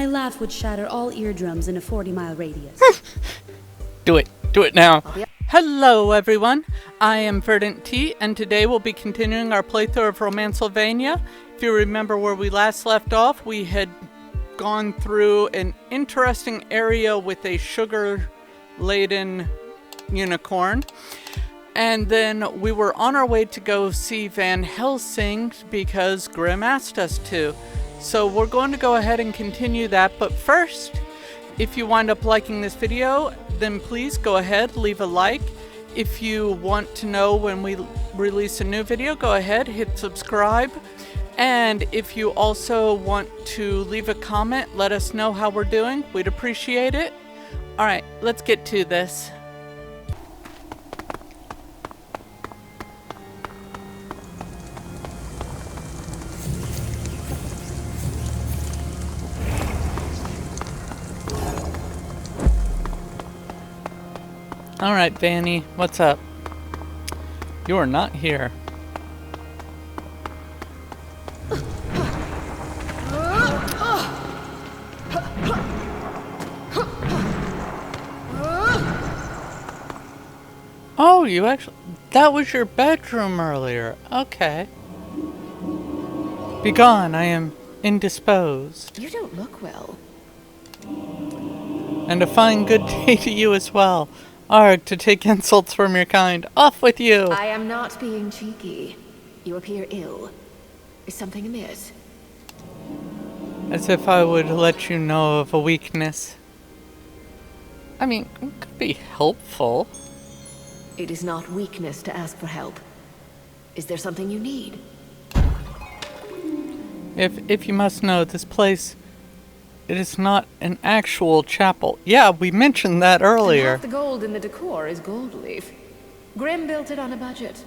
My laugh would shatter all eardrums in a 40-mile radius. Do it. Do it now. Hello, everyone. I am VerdantTea, and today we'll be continuing our playthrough of Romancelvania. If you remember where we last left off, we had gone through an interesting area with a sugar-laden unicorn. And then we were on our way to go see Van Helsing because Grimm asked us to. So we're going to go ahead and continue that. But first, if you wind up liking this video, then please go ahead, leave a like. If you want to know when we release a new video, go ahead, hit subscribe. And if you also want to leave a comment, let us know how we're doing. We'd appreciate it. All right, let's get to this. Alright, Vanny, what's up? You are not here. Oh, you actually... That was your bedroom earlier. Okay. Begone, I am indisposed. You don't look well. And a fine good day to you as well. Arg, to take insults from your kind. Off with you! I am not being cheeky. You appear ill. Is something amiss? As if I would let you know of a weakness. I mean, it could be helpful. It is not weakness to ask for help. Is there something you need? If you must know, this place... It is not an actual chapel. Yeah, we mentioned that earlier. And half the gold in the decor is gold leaf. Grimm built it on a budget.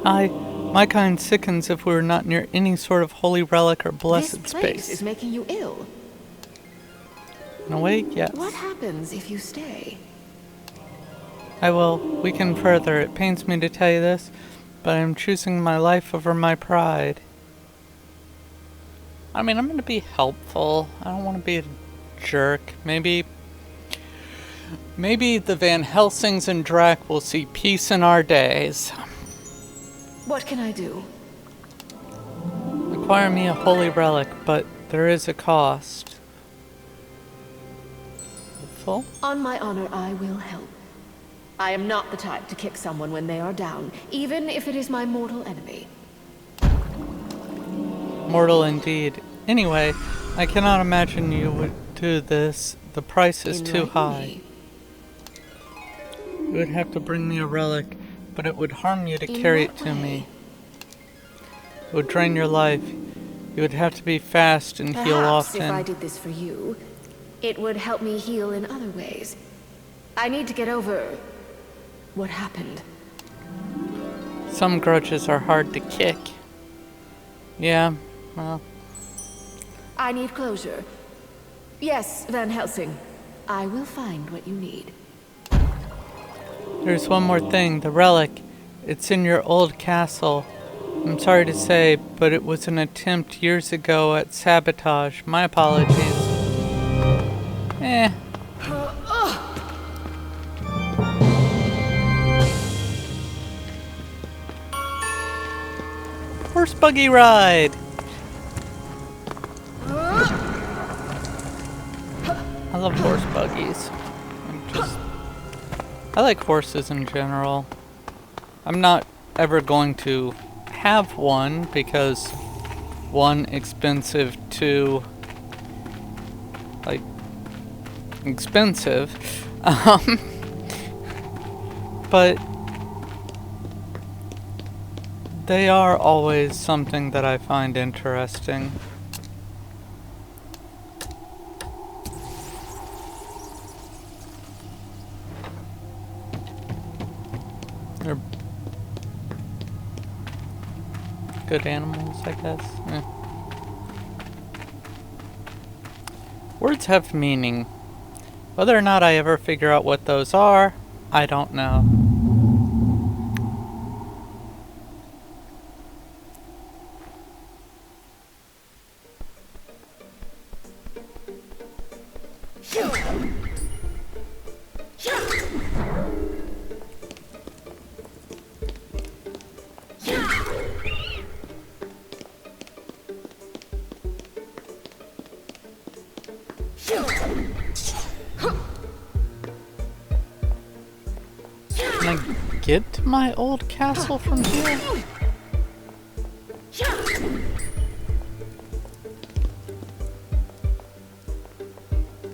My kind sickens if we were not near any sort of holy relic or blessed This place space. is making you ill. In a way, yes. What happens if you stay? I will weaken further. It pains me to tell you this, but I am choosing my life over my pride. I mean, I'm going to be helpful. I don't want to be a jerk. Maybe the Van Helsings and Drac will see peace in our days. What can I do? Acquire me a holy relic, but there is a cost. Full? On my honor, I will help. I am not the type to kick someone when they are down, even if it is my mortal enemy. Mortal indeed. Anyway, I cannot imagine you would do this. The price is too high. You would have to bring me a relic, but it would harm you to carry it to me. It would drain your life. You would have to be fast and heal often. If I did this for you, it would help me heal in other ways. I need to get over what happened. Some grudges are hard to kick. Yeah, well... I need closure. Yes, Van Helsing. I will find what you need. There's one more thing. The relic. It's in your old castle. I'm sorry to say, but it was an attempt years ago at sabotage. My apologies. Horse buggy ride! I love horse buggies. I like horses in general. I'm not ever going to have one because, one, expensive, two, like, expensive. But they are always something that I find interesting. They're good animals, I guess. Words have meaning. Whether or not I ever figure out what those are, I don't know. Can I get to my old castle from here?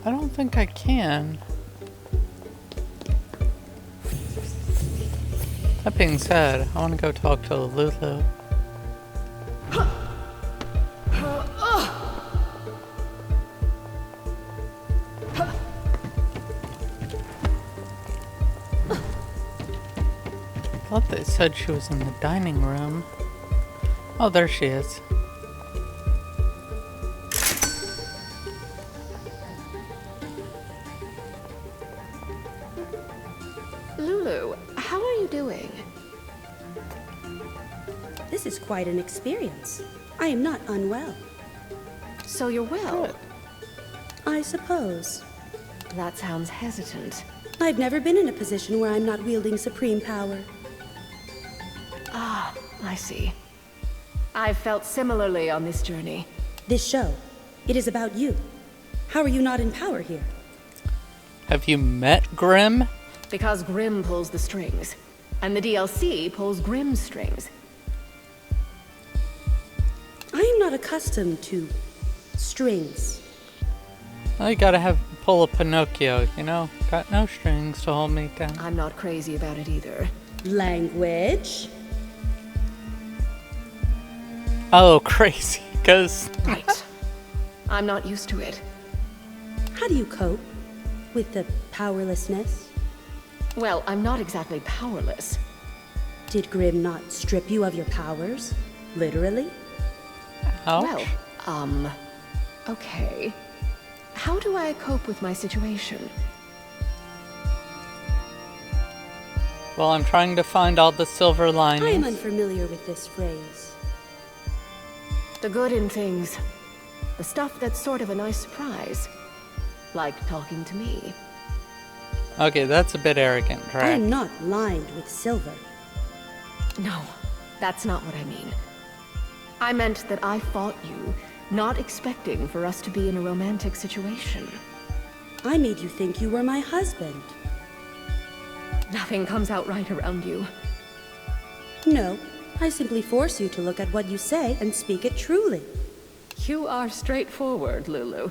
I don't think I can. That being said, I want to go talk to Lulu. I thought they said she was in the dining room. Oh, there she is. Lulu, how are you doing? This is quite an experience. I am not unwell. So you're well? Good. I suppose. That sounds hesitant. I've never been in a position where I'm not wielding supreme power. Ah, I see. I've felt similarly on this journey. This show, it is about you. How are you not in power here? Have you met Grimm? Because Grimm pulls the strings, and the DLC pulls Grimm's strings. I am not accustomed to strings. Well, you gotta pull a Pinocchio, you know? Got no strings to hold me down. I'm not crazy about it either. Language? Oh, crazy, because... Right. I'm not used to it. How do you cope with the powerlessness? Well, I'm not exactly powerless. Did Grimm not strip you of your powers? Literally? Ouch. Well, okay. How do I cope with my situation? Well, I'm trying to find all the silver I am linings. unfamiliar with this phrase. The good in things. The stuff that's sort of a nice surprise. Like talking to me. Okay, that's a bit arrogant, I Drac. am not lined with silver. No, that's not what I mean. I meant that I fought you, not expecting for us to be in a romantic situation. I made you think you were my husband. Nothing comes out right around you. No, I simply force you to look at what you say and speak it truly. You are straightforward, Lulu.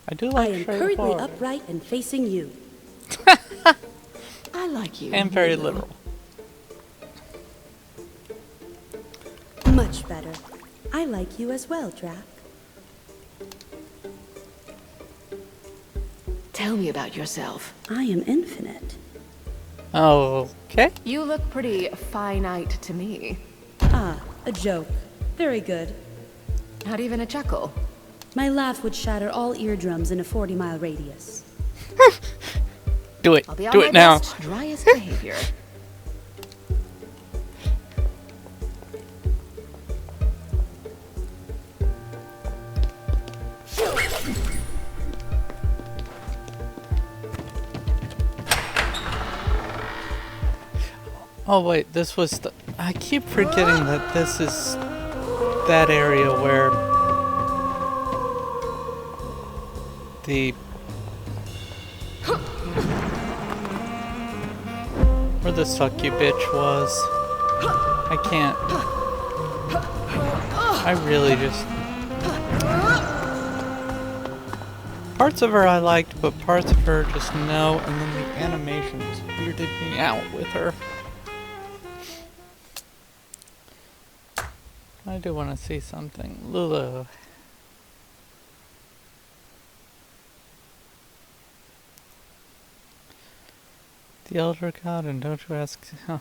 I do I like am currently straightforward. upright and facing you. I like you. And very Lulu. literal. Much better. I like you as well, Drac. Tell me about yourself. I am infinite. Okay. You look pretty finite to me. Ah, a joke. Very good. Not even a chuckle. My laugh would shatter all eardrums in a 40-mile radius. Do it. I'll be on Do my it now. best, driest behavior. Oh wait, this was the... I keep forgetting that this is that area where the sucky bitch was. I can't. I really just... Parts of her I liked, but parts of her just no, and then the animations weirded me out with her. I do want to see something. Lulu. The Elder God, and don't you ask... Oh,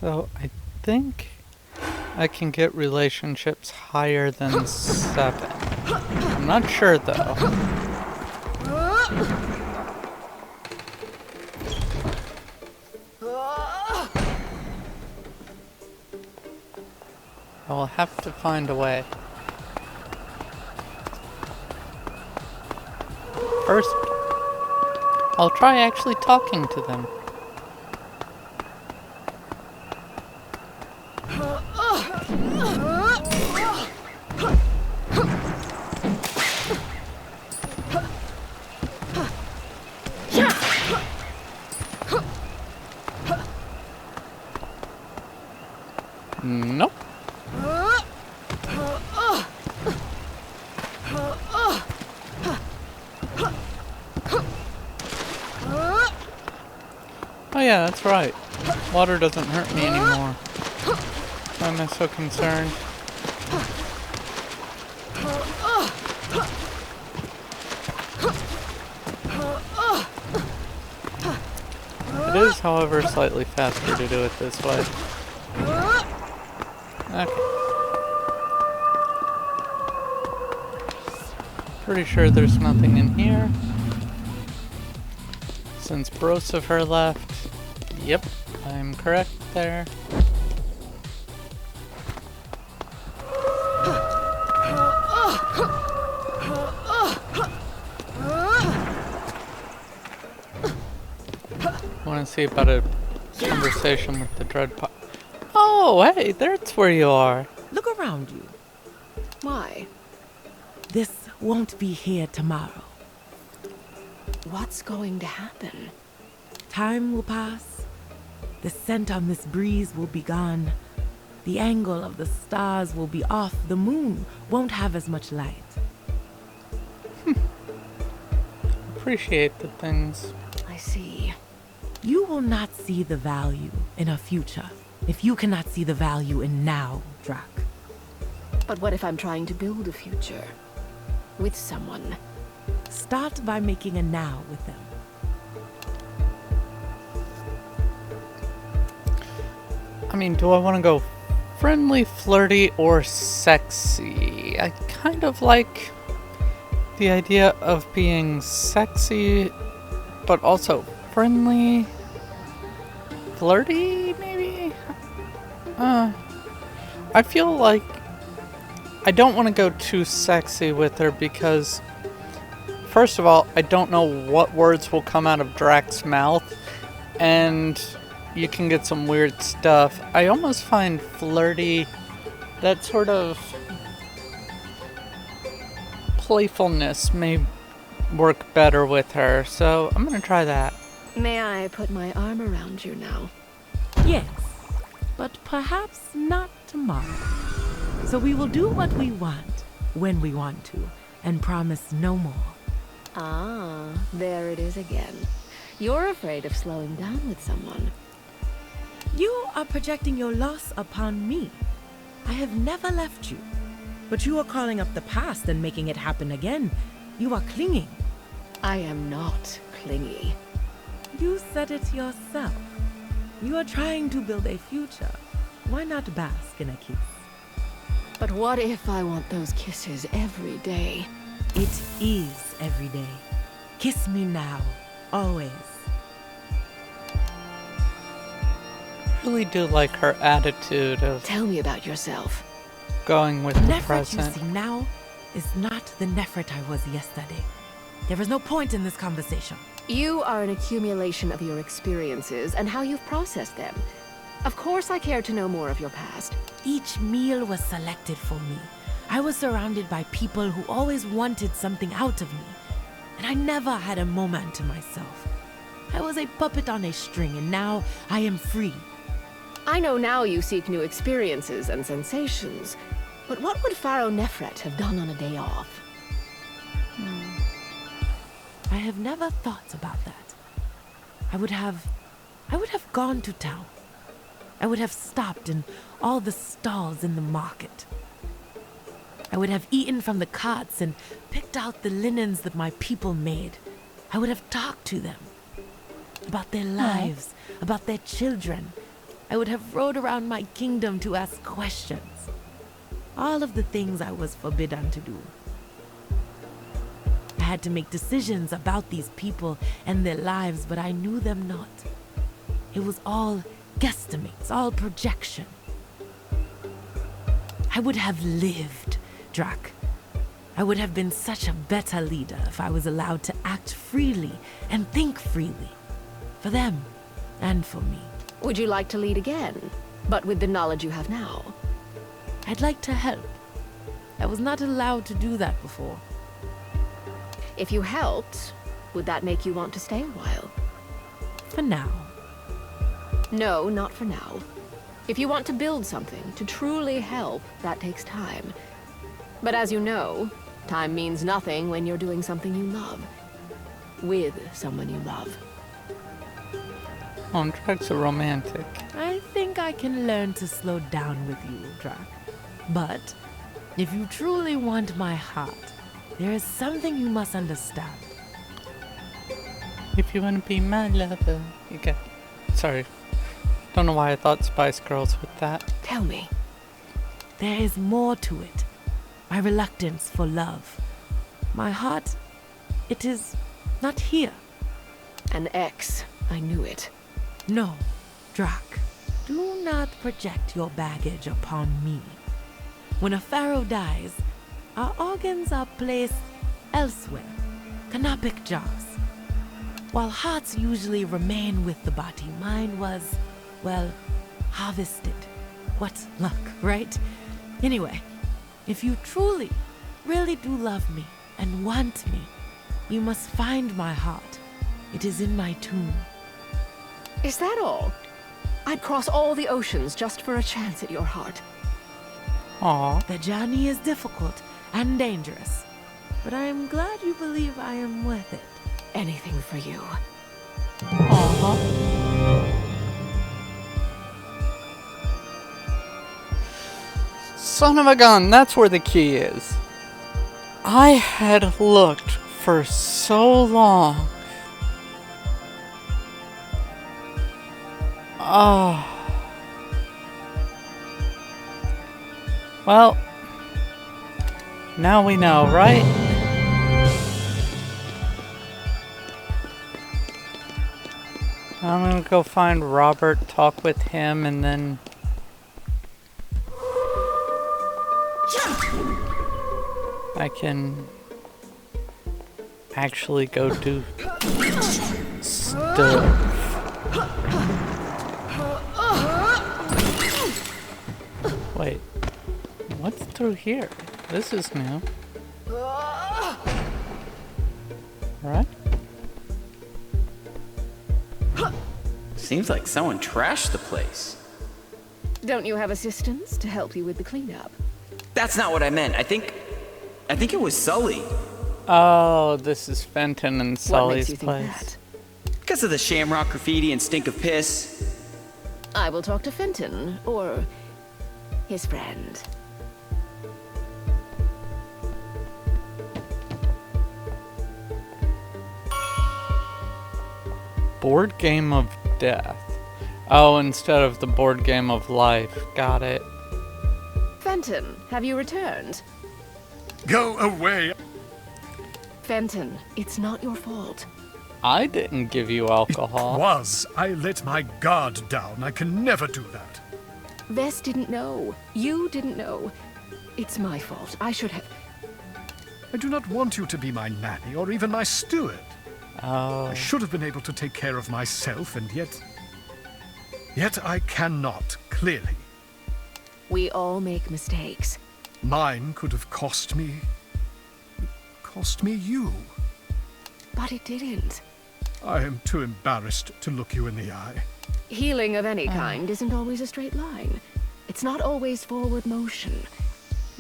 So I think I can get relationships higher than 7. I'm not sure though. I will have to find a way. First, I'll try actually talking to them. Nope. Oh yeah, that's right. Water doesn't hurt me anymore. Why am I so concerned? It is, however, slightly faster to do it this way. Okay. Pretty sure there's nothing in here. Since both of her left. Yep, I'm correct there. Want to see about a conversation with the Dreadpot. Oh, hey, that's where you are. Look around you. Why? This won't be here tomorrow. What's going to happen? Time will pass. The scent on this breeze will be gone. The angle of the stars will be off. The moon won't have as much light. Appreciate the things. I see. You will not see the value in a future if you cannot see the value in now, Drac. But what if I'm trying to build a future? With someone? Start by making a now with them. I mean, do I want to go friendly, flirty, or sexy? I kind of like the idea of being sexy, but also friendly. Flirty, maybe? I feel like I don't want to go too sexy with her because, first of all, I don't know what words will come out of Drac's mouth, and you can get some weird stuff. I almost find flirty, that sort of playfulness may work better with her, so I'm gonna try that. May I put my arm around you now? Yes, but perhaps not tomorrow. So we will do what we want, when we want to, and promise no more. Ah, there it is again. You're afraid of slowing down with someone. You are projecting your loss upon me. I have never left you. But you are calling up the past and making it happen again. You are clinging. I am not clingy. You said it yourself. You are trying to build a future. Why not bask in a kiss? But what if I want those kisses every day? It is every day. Kiss me now, always. I really do like her attitude of Tell me about yourself. going with The the Nefret present. you see now is not the Nefret I was yesterday. There is no point in this conversation. You are an accumulation of your experiences and how you've processed them. Of course I care to know more of your past. Each meal was selected for me. I was surrounded by people who always wanted something out of me. And I never had a moment to myself. I was a puppet on a string, and now I am free. I know now you seek new experiences and sensations. But what would Pharaoh Nefret have done on a day off? I have never thought about that. I would have gone to town. I would have stopped in all the stalls in the market. I would have eaten from the carts and picked out the linens that my people made. I would have talked to them about their lives, about their children. I would have rode around my kingdom to ask questions. All of the things I was forbidden to do. I had to make decisions about these people and their lives, but I knew them not. It was all guesstimates, all projection. I would have lived, Drac. I would have been such a better leader if I was allowed to act freely and think freely. For them and for me. Would you like to lead again, but with the knowledge you have now? I'd like to help. I was not allowed to do that before. If you helped, would that make you want to stay a while? For now. No, not for now. If you want to build something, to truly help, that takes time. But as you know, time means nothing when you're doing something you love. With someone you love. Oh, Drac's a romantic. I think I can learn to slow down with you, Drac. But if you truly want my heart, there is something you must understand. If you want to be my lover, you got... Sorry. Don't know why I thought Spice Girls with that. Tell me. There is more to it. My reluctance for love. My heart, it is not here. An ex. I knew it. No, Drac. Do not project your baggage upon me. When a pharaoh dies, our organs are placed elsewhere. Canopic jars. While hearts usually remain with the body, mine was, well, harvested. What luck, right? Anyway, if you truly, really do love me and want me, you must find my heart. It is in my tomb. Is that all? I'd cross all the oceans just for a chance at your heart. Aww. The journey is difficult and dangerous, but I am glad you believe I am worth it. Anything for you. Aww. Son of a gun, that's where the key is. I had looked for so long. Oh. Well, now we know, right? I'm gonna go find Robert, talk with him, and then... I can actually go do stuff. Wait, what's through here? This is new. Right? Seems like someone trashed the place. Don't you have assistants to help you with the cleanup? That's not what I meant. I think it was Sully. Oh, this is Fenton and What makes Sully's you think place. that? Because of the shamrock graffiti and stink of piss. I will talk to Fenton, or his friend. Board game of death. Oh, instead of the board game of life. Got it. Fenton, have you returned? Go away! Fenton, it's not your fault. I didn't give you alcohol. Was. I let my guard down. I can never do that. Vess didn't know. You didn't know. It's my fault. I should have... I do not want you to be my nanny or even my steward. Oh. I should have been able to take care of myself, and yet... Yet I cannot, clearly. We all make mistakes. Mine could have cost me you. But it didn't. I am too embarrassed to look you in the eye. Healing of any kind isn't always a straight line. It's not always forward motion.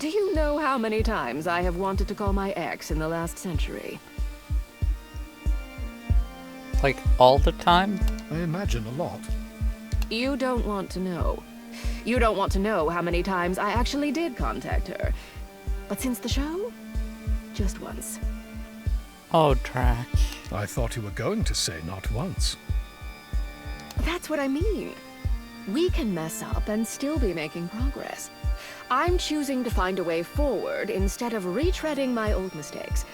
Do you know how many times I have wanted to call my ex in the last century? Like all the time? I imagine a lot. You don't want to know. You don't want to know how many times I actually did contact her. But since the show, just once. Oh, Drac. I thought you were going to say not once. That's what I mean. We can mess up and still be making progress. I'm choosing to find a way forward instead of retreading my old mistakes.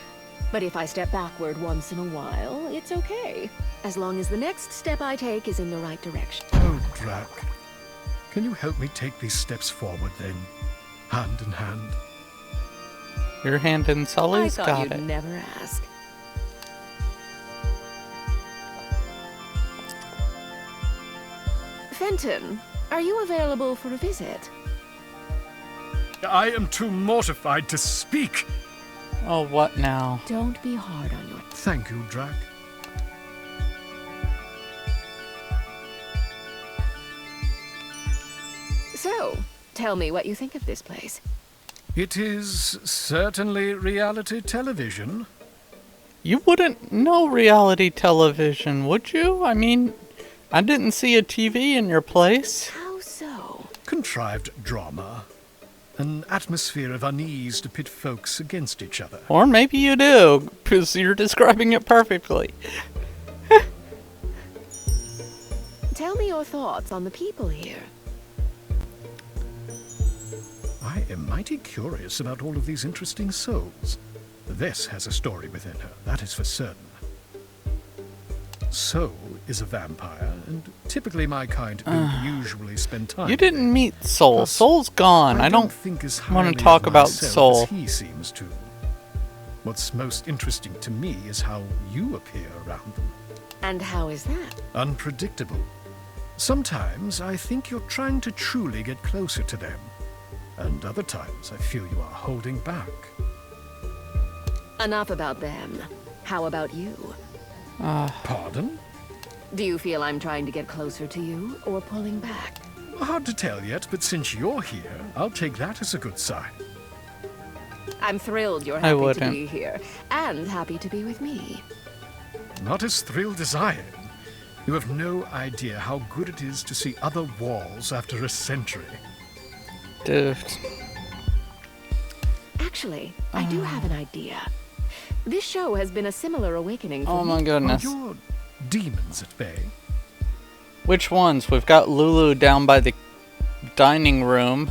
But if I step backward once in a while, it's okay. As long as the next step I take is in the right direction. Oh, Drac. Can you help me take these steps forward, then? Hand in hand. Your hand in I Sully's? thought Got you'd it. never ask. Fenton, are you available for a visit? I am too mortified to speak. Oh, what now? Don't be hard on your... Thank you, Drac. So, tell me what you think of this place. It is certainly reality television. You wouldn't know reality television, would you? I mean, I didn't see a TV in your place. How so? Contrived drama. An atmosphere of unease to pit folks against each other. Or maybe you do, because you're describing it perfectly. Tell me your thoughts on the people here. I am mighty curious about all of these interesting souls. Vess has a story within her, that is for certain. Soul is a vampire, and typically my kind don't usually spend time. You didn't meet Soul. Plus, Soul's gone. I don't think as want highly to talk of about myself Soul. as he seems to. What's most interesting to me is how you appear around them. And how is that? Unpredictable. Sometimes I think you're trying to truly get closer to them. And other times I feel you are holding back. Enough about them. How about you? Pardon? Do you feel I'm trying to get closer to you, or pulling back? Hard to tell yet, but since you're here, I'll take that as a good sign. I'm thrilled you're I happy to wouldn't. be here, and happy to be with me. Not as thrilled as I am. You have no idea how good it is to see other walls after a century. Dude. Actually, I do have an idea. This show has been a similar awakening for Oh me. my Are goodness. your demons at bay? Which ones? We've got Lulu down by the dining room.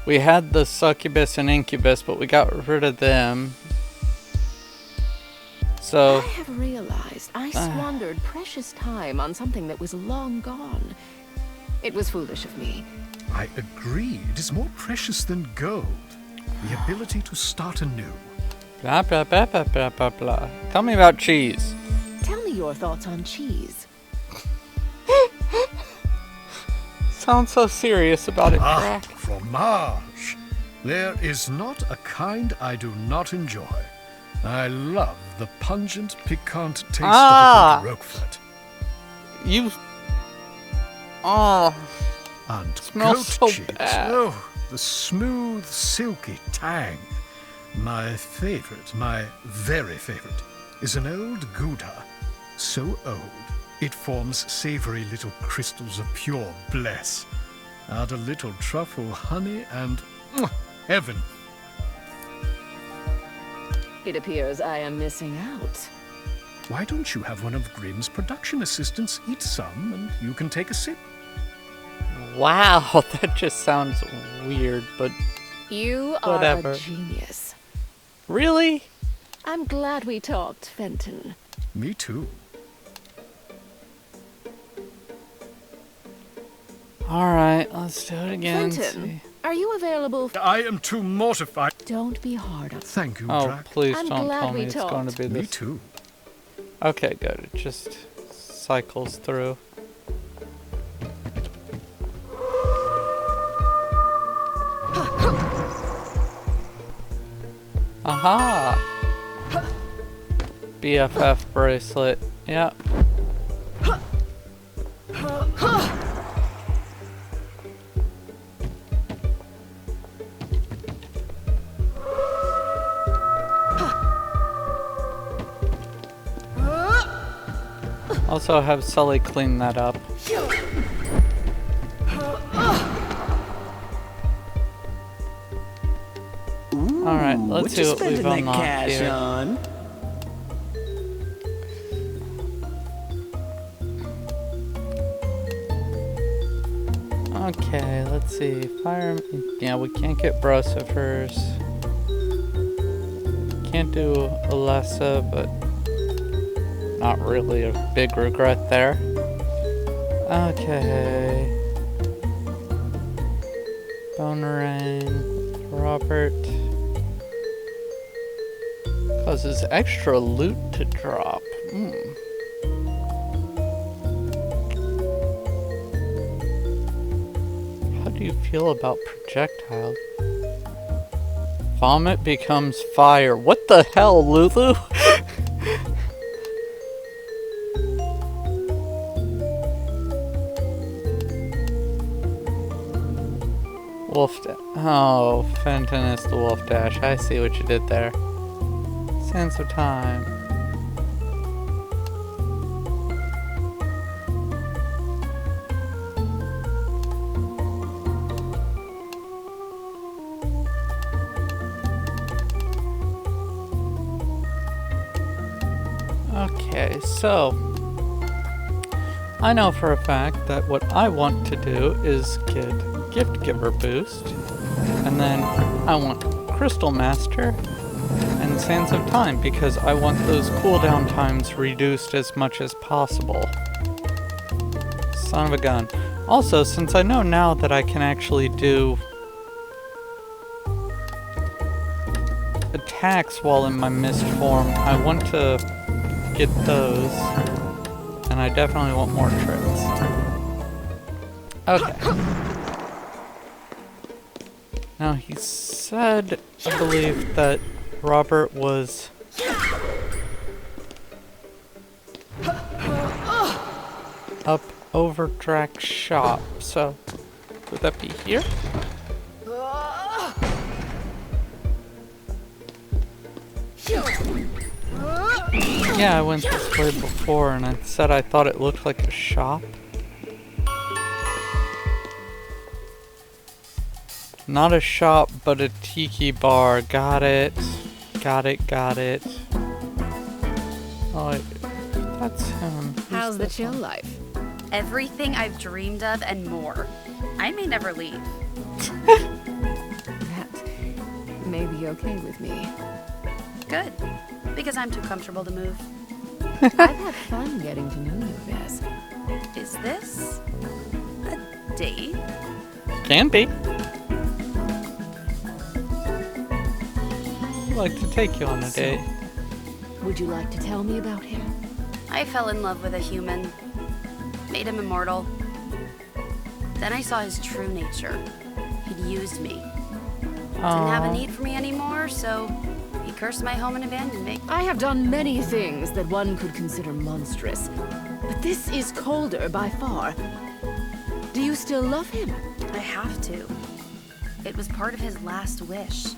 We had the succubus and incubus, but we got rid of them. So, I have realized I squandered precious time on something that was long gone. It was foolish of me. I agree. It is more precious than gold. The ability to start anew. blah, blah, blah, blah, blah, blah, blah. Tell me about cheese. Tell me your thoughts on cheese. Sounds so serious about it, Ah, Drac. fromage. There is not a kind I do not enjoy. I love the pungent, piquant taste Ah. of a good Roquefort. You... Oh, And Smells goat so cheese. bad. Oh, the smooth, silky tang. My favorite, my very favorite, is an old Gouda. So old, it forms savory little crystals of pure bliss. Add a little truffle honey and heaven. It appears I am missing out. Why don't you have one of Grimm's production assistants eat some and you can take a sip? wow, that just sounds weird, but You are Whatever. a genius. really? I'm glad we talked, Fenton. Me too. Alright, let's do it again. Fenton, are you available? I am too mortified. Don't be hard on. Thank you, Oh, Drac. please I'm don't glad tell me we it's going to talked. be Me this. too. Okay, good. It just cycles through. Aha! BFF bracelet. Yep. Also have Sully clean that up. Alright, let's see what we've unlocked here. on? Okay, let's see. Fire. Yeah, we can't get Brosifers. Can't do Alessa, but not really a big regret there. Okay. Bonerang. Robert. Causes extra loot to drop. How do you feel about projectiles? Vomit becomes fire. What the hell, Lulu? Wolf oh, Fenton is the Wolf Dash. I see what you did there. Sense of time. Okay, so I know for a fact that what I want to do is get Gift Giver boost, and then I want Crystal Master and Sands of Time because I want those cooldown times reduced as much as possible. Son of a gun. Also, since I know now that I can actually do attacks while in my mist form, I want to get those, and I definitely want more tricks. Okay. Now he said, I believe, that Robert was up over Drac's shop, so would that be here? Yeah, I went this way before and I said I thought it looked like a shop. Not a shop, but a tiki bar. Got it. Got it, got it. Oh, that's him. How's the chill life? Everything I've dreamed of and more. I may never leave. That may be okay with me. Good. Because I'm too comfortable to move. I've had fun getting to know you, Vess. Is this a date? Can be. I'd like to take you on a date. Would you like to tell me about him? I fell in love with a human. Made him immortal. Then I saw his true nature. He'd used me. Didn't have a need for me anymore, so he cursed my home and abandoned me. I have done many things that one could consider monstrous, but this is colder by far. Do you still love him? I have to. It was part of his last wish,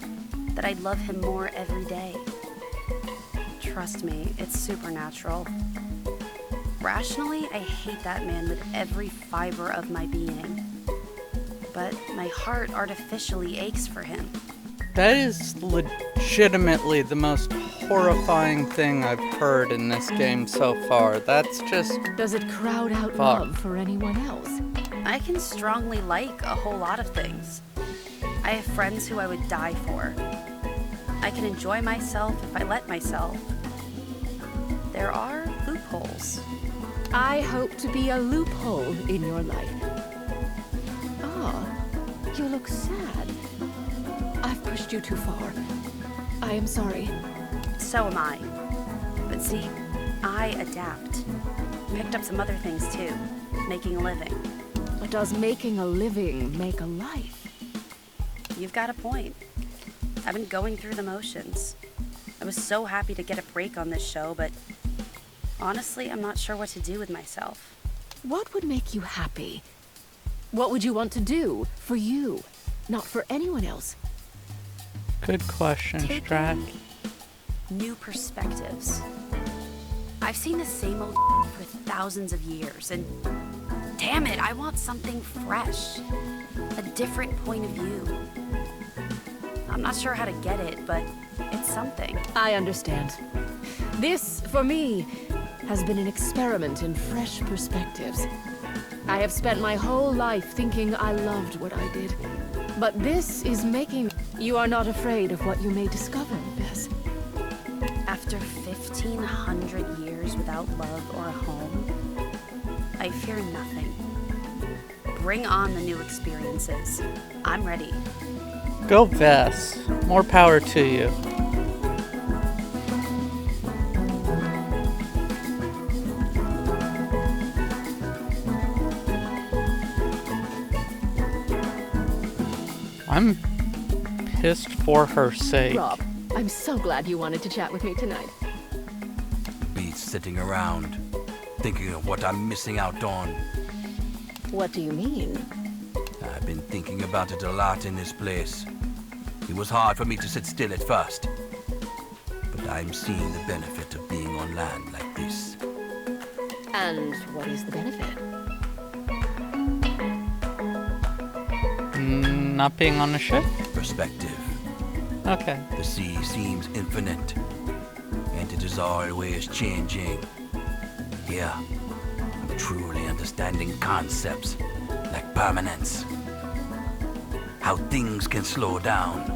that I'd love him more every day. Trust me, it's supernatural. Rationally, I hate that man with every fiber of my being. But my heart artificially aches for him. That is legitimately the most horrifying thing I've heard in this game so far. That's just... Does it crowd out love for anyone else? I can strongly like a whole lot of things. I have friends who I would die for. I can enjoy myself if I let myself. There are loopholes. I hope to be a loophole in your life. Ah, you look sad. I've pushed you too far. I am sorry. So am I. But see, I adapt. Picked up some other things too, making a living. But does making a living make a life? You've got a point. I've been going through the motions. I was so happy to get a break on this show, but honestly, I'm not sure what to do with myself. What would make you happy? What would you want to do for you, not for anyone else? Good question, Drac. New perspectives. I've seen the same old for thousands of years, and damn it, I want something fresh. A different point of view. I'm not sure how to get it, but it's something. I understand. This, for me, has been an experiment in fresh perspectives. I have spent my whole life thinking I loved what I did. But this is making... You are not afraid of what you may discover, Vess. After 1,500 years without love or a home, I fear nothing. Bring on the new experiences. I'm ready. Go, Vess. More power to you. I'm pissed for her sake. Rob, I'm so glad you wanted to chat with me tonight. Be sitting around, thinking of what I'm missing out on. What do you mean? I've been thinking about it a lot in this place. It was hard for me to sit still at first. But I'm seeing the benefit of being on land like this. And what is the benefit? Not being on a ship? Perspective. Okay. The sea seems infinite, and it is always changing. Here, I'm truly understanding concepts like permanence. How things can slow down.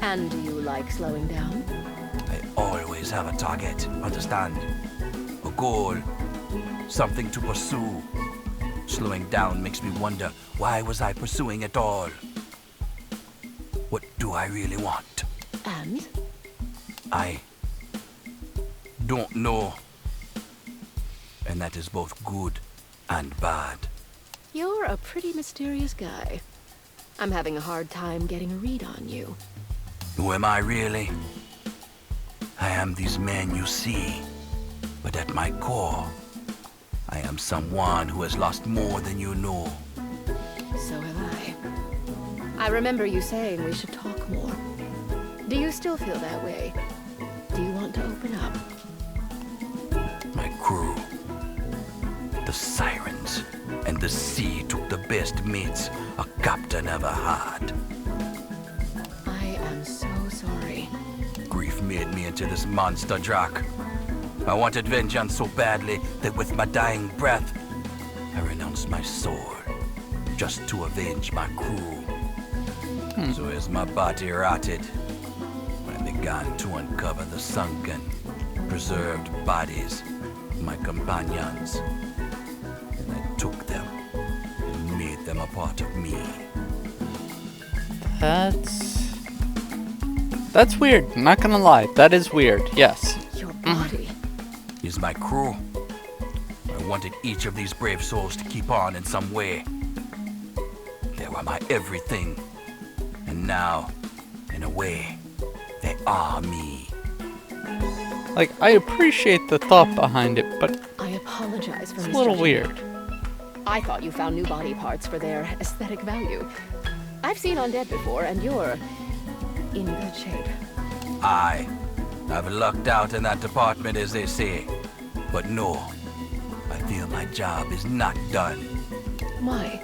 And do you like slowing down? I always have a target, understand? A goal, something to pursue. Slowing down makes me wonder, why was I pursuing it all? What do I really want? And? I don't know. And that is both good and bad. You're a pretty mysterious guy. I'm having a hard time getting a read on you. Who am I really? I am these men you see, but at my core, I am someone who has lost more than you know. So have I. I remember you saying we should talk more. Do you still feel that way? Do you want to open up? My crew, the sirens, and the sea took the best mates a captain ever had. I am so sorry. Grief made me into this monster, Drac. I wanted vengeance so badly that with my dying breath, I renounced my sword just to avenge my crew. So as my body rotted, I began to uncover the sunken, preserved bodies of my companions. And I took them and made them a part of me. That's weird. Not gonna lie. That is weird. Yes. Your body? Is my crew. I wanted each of these brave souls to keep on in some way. They were my everything. And now, in a way, they are me. Like, I appreciate the thought behind it, but I apologize for it's a little weird. I thought you found new body parts for their aesthetic value. I've seen undead before, and you're in good shape. I've lucked out in that department, as they say. But no, I feel my job is not done. Why?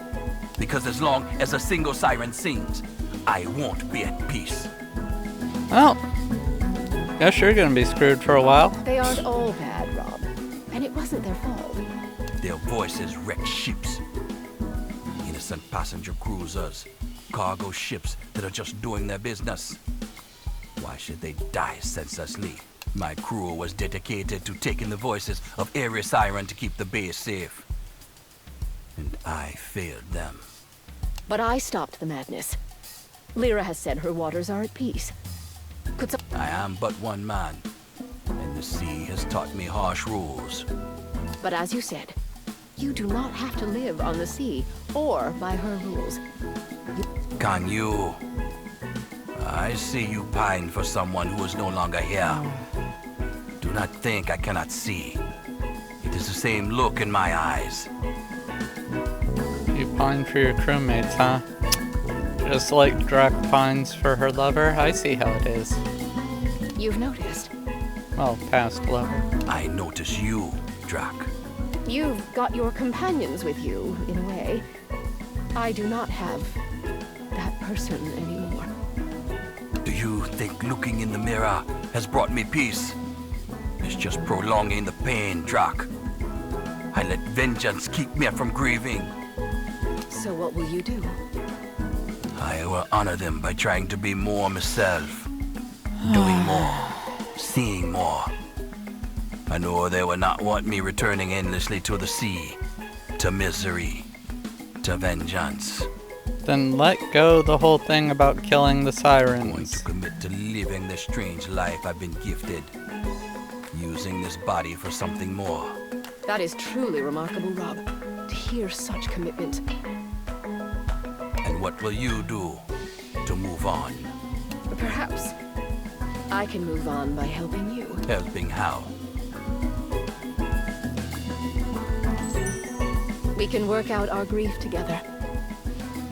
Because as long as a single siren sings, I won't be at peace. Well, guess you're gonna be screwed for a while. They aren't all bad, Rob. And it wasn't their fault. Their voices wreck ships. Innocent passenger cruisers, cargo ships that are just doing their business. Why should they die senselessly? My crew was dedicated to taking the voices of every siren to keep the base safe. And I failed them. But I stopped the madness. Lyra has said her waters are at peace. I am but one man, and the sea has taught me harsh rules. But as you said, you do not have to live on the sea or by her rules. Can you? I see you pine for someone who is no longer here. Do not think I cannot see. It is the same look in my eyes. You pine for your crewmates, huh? Just like Drac pines for her lover. I see how it is. You've noticed. Well, past lover. I notice you, Drac. You've got your companions with you, in a way. I do not have that person anymore. Do you think looking in the mirror has brought me peace? It's just prolonging the pain, Drac. I let vengeance keep me from grieving. So what will you do? I will honor them by trying to be more myself. Doing more. Seeing more. I know they will not want me returning endlessly to the sea. To misery. To vengeance. Then let go the whole thing about killing the I'm going sirens. to commit to living the strange life I've been gifted. Using this body for something more. That is truly remarkable, Rob. To hear such commitment. And what will you do to move on? Perhaps I can move on by helping you. Helping how? We can work out our grief together.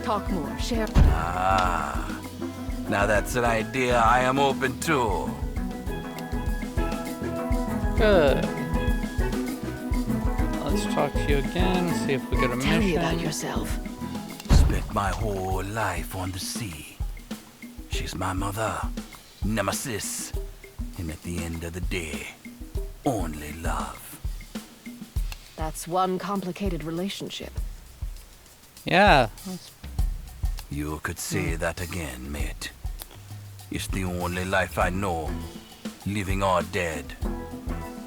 Talk more, share. Ah, now that's an idea I am open to. Good. Let's talk to you again, see if we get a Tell me mission. about yourself. Spent my whole life on the sea. She's my mother, nemesis, and at the end of the day, only love. That's one complicated relationship. Yeah. You could say that again, mate. It's the only life I know, living or dead.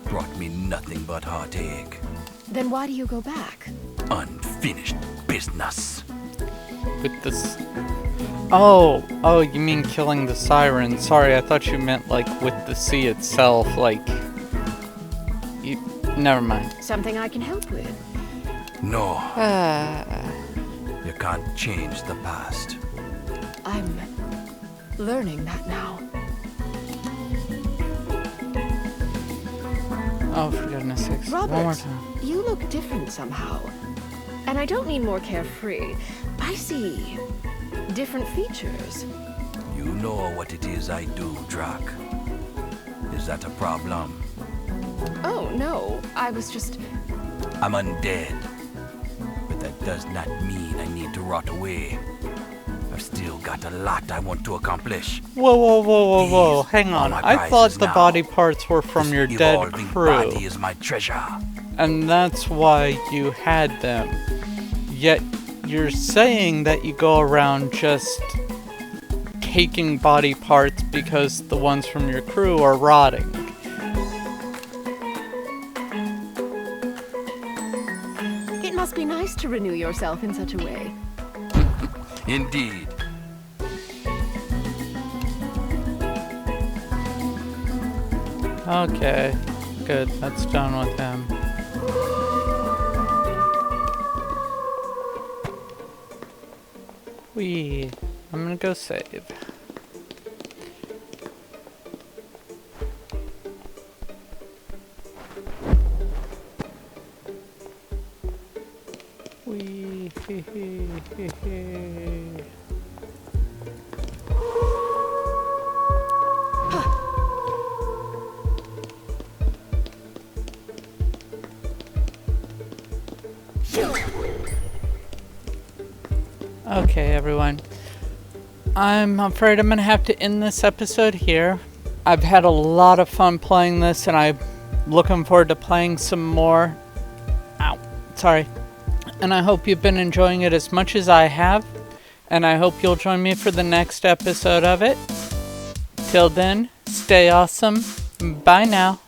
Brought me nothing but heartache. Then why do you go back? Unfinished business. With this. Oh, you mean killing the sirens. Sorry, I thought you meant like with the sea itself, like. Never mind. Something I can help with. No. You can't change the past. I'm learning that now. Oh, for goodness sakes. One more Robert, time. you look different somehow. And I don't mean more carefree. I see different features. You know what it is I do, Drac. Is that a problem? Oh, no. I was just... I'm undead. But that does not mean I need to rot away. I've still got a lot I want to accomplish. Whoa. These Hang on. are my I thought prizes the now. body parts were from This your dead evolving crew. body is my treasure. And that's why you had them. Yet you're saying that you go around just taking body parts because the ones from your crew are rotting. It must be nice to renew yourself in such a way. Indeed. Okay, good. That's done with him. I'm gonna go save. Okay, everyone. I'm afraid I'm gonna have to end this episode here. I've had a lot of fun playing this, and I'm looking forward to playing some more. Ow, sorry. And I hope you've been enjoying it as much as I have, and I hope you'll join me for the next episode of it. Till then, stay awesome. Bye now.